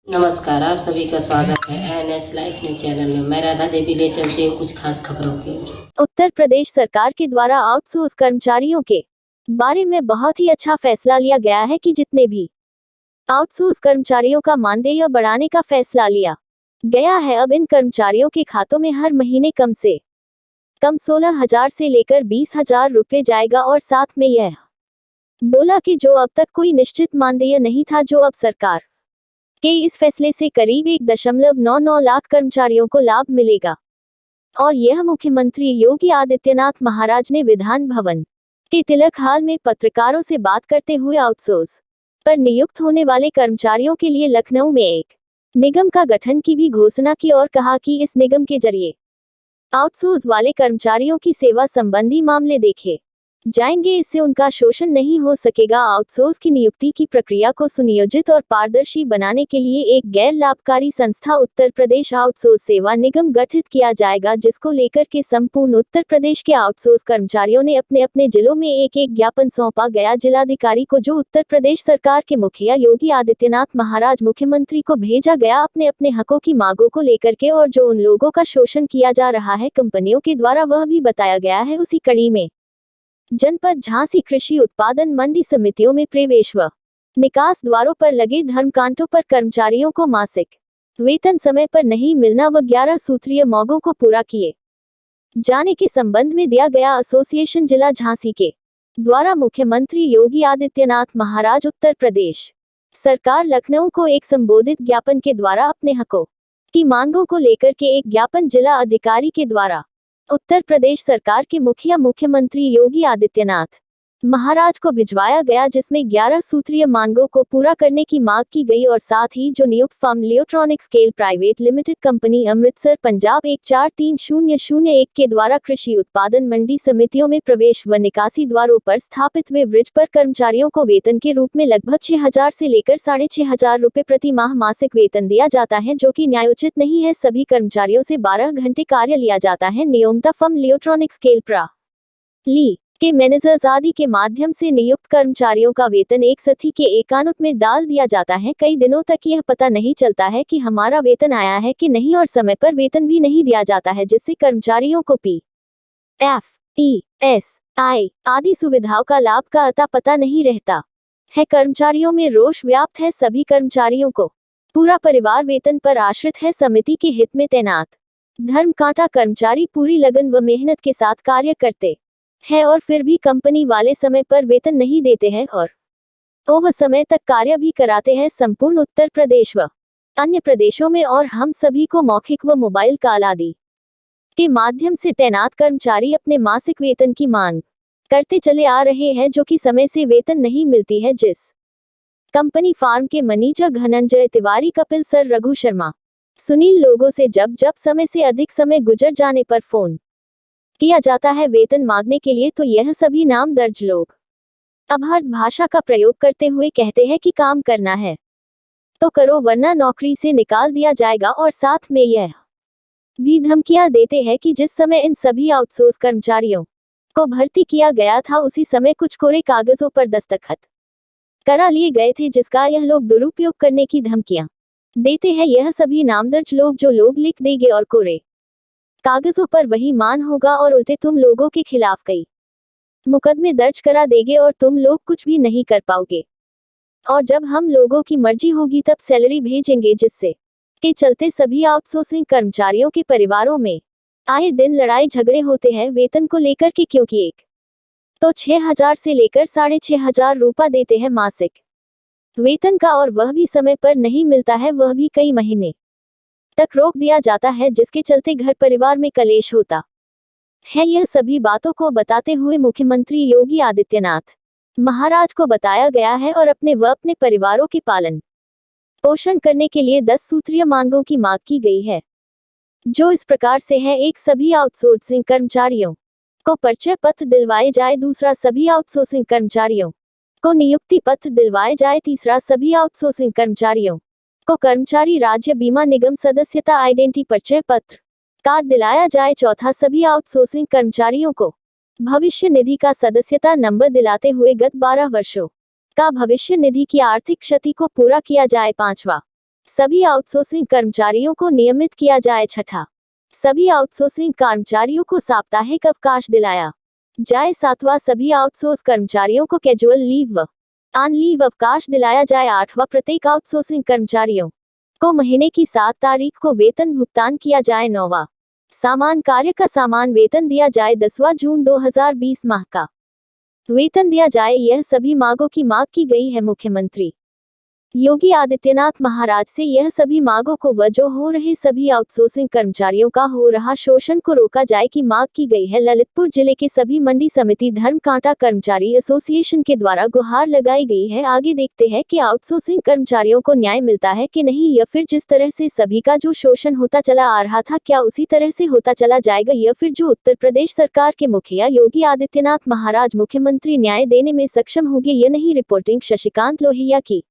नमस्कार, आप सभी का स्वागत है एएनएस लाइफ न्यूज चैनल में। मैं राधा देवी ले चलती हूँ कुछ खास खबरों की। उत्तर प्रदेश सरकार के द्वारा आउटसोर्स कर्मचारियों के बारे में बहुत ही अच्छा फैसला लिया गया है कि जितने भी आउटसोर्स कर्मचारियों का मानदेय बढ़ाने का फैसला लिया गया है। अब इन कर्मचारियों के खातों में हर महीने कम से कम 16,000 से लेकर 20,000 रुपये जाएगा और साथ में यह बोला कि जो अब तक कोई निश्चित मानदेय नहीं था, जो अब सरकार के इस फैसले से करीब 1.99 लाख कर्मचारियों को लाभ मिलेगा। और यह मुख्यमंत्री योगी आदित्यनाथ महाराज ने विधान भवन के तिलक हाल में पत्रकारों से बात करते हुए आउटसोर्स पर नियुक्त होने वाले कर्मचारियों के लिए लखनऊ में एक निगम का गठन की भी घोषणा की और कहा कि इस निगम के जरिए आउटसोर्स वाले कर्मचारियों की सेवा संबंधी मामले देखे जाएंगे, इससे उनका शोषण नहीं हो सकेगा। आउटसोर्स की नियुक्ति की प्रक्रिया को सुनियोजित और पारदर्शी बनाने के लिए एक गैर लाभकारी संस्था उत्तर प्रदेश आउटसोर्स सेवा निगम गठित किया जाएगा, जिसको लेकर के संपूर्ण उत्तर प्रदेश के आउटसोर्स कर्मचारियों ने अपने अपने जिलों में एक एक ज्ञापन सौंपा गया जिलाधिकारी को, जो उत्तर प्रदेश सरकार के मुखिया योगी आदित्यनाथ महाराज मुख्यमंत्री को भेजा गया अपने अपने हकों की मांगों को लेकर के। और जो उन लोगों का शोषण किया जा रहा है कंपनियों के द्वारा, वह भी बताया गया है। उसी कड़ी में जनपद झांसी कृषि उत्पादन मंडी समितियों में प्रवेश व निकास द्वारों पर लगे धर्मकांटों पर कर्मचारियों को मासिक वेतन समय पर नहीं मिलना व 11 सूत्रीय मांगों को पूरा किए जाने के संबंध में दिया गया एसोसिएशन जिला झांसी के द्वारा मुख्यमंत्री योगी आदित्यनाथ महाराज उत्तर प्रदेश सरकार लखनऊ को एक संबोधित ज्ञापन के द्वारा अपने हकों की मांगों को लेकर के एक ज्ञापन जिला अधिकारी के द्वारा उत्तर प्रदेश सरकार के मुखिया मुख्यमंत्री योगी आदित्यनाथ महाराज को भिजवाया गया, जिसमें 11 सूत्रीय मांगों को पूरा करने की मांग की गई और साथ ही जो नियुक्त firm Leotronic Scale Private Limited company Amritsar Punjab 143001 के द्वारा कृषि उत्पादन मंडी समितियों में प्रवेश व निकासी द्वारों पर स्थापित हुए ब्रिज पर कर्मचारियों को वेतन के रूप में लगभग 6,000 से लेकर 6,500 रुपए प्रति माह मासिक वेतन दिया जाता है, जो कि न्यायोचित नहीं है। सभी कर्मचारियों से 12 घंटे कार्य लिया जाता है। नियोक्ता फर्म लियोट्रॉनिक स्केल ली के मैनेजर्स आदि के माध्यम से नियुक्त कर्मचारियों का वेतन एक सथी के एकाउंट में डाल दिया जाता है। कई दिनों तक यह पता नहीं चलता है कि हमारा वेतन आया है कि नहीं और समय पर वेतन भी नहीं दिया जाता है, जिससे कर्मचारियों को PF, ESI आदि सुविधाओं का लाभ का अता पता नहीं रहता है। कर्मचारियों में रोष व्याप्त है। सभी कर्मचारियों को पूरा परिवार वेतन पर आश्रित है। समिति के हित में तैनात धर्मकांटा कर्मचारी पूरी लगन व मेहनत के साथ कार्य करते है और फिर भी कंपनी वाले समय पर वेतन नहीं देते हैं और ओवर समय तक कार्य भी कराते हैं। संपूर्ण उत्तर प्रदेश व अन्य प्रदेशों में और हम सभी को मौखिक व मोबाइल कॉल आदि के माध्यम से तैनात कर्मचारी अपने मासिक वेतन की मांग करते चले आ रहे हैं, जो कि समय से वेतन नहीं मिलती है। जिस कंपनी फार्म के मैनेजर धनंजय तिवारी, कपिल सर, रघु शर्मा, सुनील लोगों से जब जब समय से अधिक समय गुजर जाने पर फोन किया जाता है वेतन मांगने के लिए, तो यह सभी नाम दर्ज लोग अभद्र भाषा का प्रयोग करते हुए कहते हैं कि काम करना है तो करो वरना नौकरी से निकाल दिया जाएगा। और साथ में यह भी धमकियां देते हैं कि जिस समय इन सभी आउटसोर्स कर्मचारियों को भर्ती किया गया था, उसी समय कुछ कोरे कागजों पर दस्तखत करा लिए गए थे, जिसका यह लोग दुरुपयोग करने की धमकियां देते हैं। यह सभी नामदर्ज लोग जो लोग लिख देंगे और कोरे कागजों पर वही मान होगा और उल्टे तुम लोगों के खिलाफ कई मुकदमे दर्ज करा देंगे और तुम लोग कुछ भी नहीं कर पाओगे। और जब हम लोगों की मर्जी होगी तब सैलरी भेजेंगे, जिससे के चलते सभी आउटसोर्सिंग कर्मचारियों के परिवारों में आए दिन लड़ाई झगड़े होते हैं वेतन को लेकर के, क्योंकि एक तो 6,000 से लेकर 6,500 रुपया देते हैं मासिक वेतन का और वह भी समय पर नहीं मिलता है, वह भी कई महीने तक रोक दिया जाता है, जिसके चलते घर परिवार में कलेश होता है। यह सभी बातों को बताते हुए मुख्यमंत्री योगी आदित्यनाथ महाराज को बताया गया है और अपने व अपने परिवारों के पालन पोषण करने के लिए 10 सूत्रीय मांगों की मांग की गई है, जो इस प्रकार से है। एक, सभी आउटसोर्सिंग कर्मचारियों को परिचय पत्र दिलवाए जाए। दूसरा, सभी आउटसोर्सिंग कर्मचारियों को नियुक्ति पत्र दिलवाए जाए। तीसरा, सभी आउटसोर्सिंग कर्मचारियों को कर्मचारी राज्य बीमा निगम सदस्यता आइडेंटिटी परिचय पत्र कार्ड दिलाया जाए। चौथा, सभी आउटसोर्सिंग कर्मचारियों को भविष्य निधि का सदस्यता नंबर दिलाते हुए गत 12 वर्षों का भविष्य निधि की आर्थिक क्षति को पूरा किया जाए। पांचवा, सभी आउटसोर्सिंग कर्मचारियों को नियमित किया जाए। छठा, सभी आउटसोर्सिंग कर्मचारियों को साप्ताहिक अवकाश दिलाया जाए। सातवां, सभी आउटसोर्स कर्मचारियों को कैजुअल लीव व ऑन लीव अवकाश दिलाया जाए। आठवां, प्रत्येक आउटसोर्सिंग कर्मचारियों को महीने की 7 तारीख को वेतन भुगतान किया जाए। नौवां, समान कार्य का समान वेतन दिया जाए। 10वां, जून 2020 माह का वेतन दिया जाए। यह सभी मांगों की मांग की गई है। मुख्यमंत्री योगी आदित्यनाथ महाराज से यह सभी मांगों को व जो हो रहे सभी आउटसोर्सिंग कर्मचारियों का हो रहा शोषण को रोका जाए की मांग की गई है। ललितपुर जिले के सभी मंडी समिति धर्म कांटा कर्मचारी एसोसिएशन के द्वारा गुहार लगाई गई है। आगे देखते हैं कि आउटसोर्सिंग कर्मचारियों को न्याय मिलता है कि नहीं, या फिर जिस तरह से सभी का जो शोषण होता चला आ रहा था क्या उसी तरह से होता चला जाएगा, या फिर जो उत्तर प्रदेश सरकार के मुखिया योगी आदित्यनाथ महाराज मुख्यमंत्री न्याय देने में सक्षम होंगे या नहीं। रिपोर्टिंग शशिकांत लोहिया की।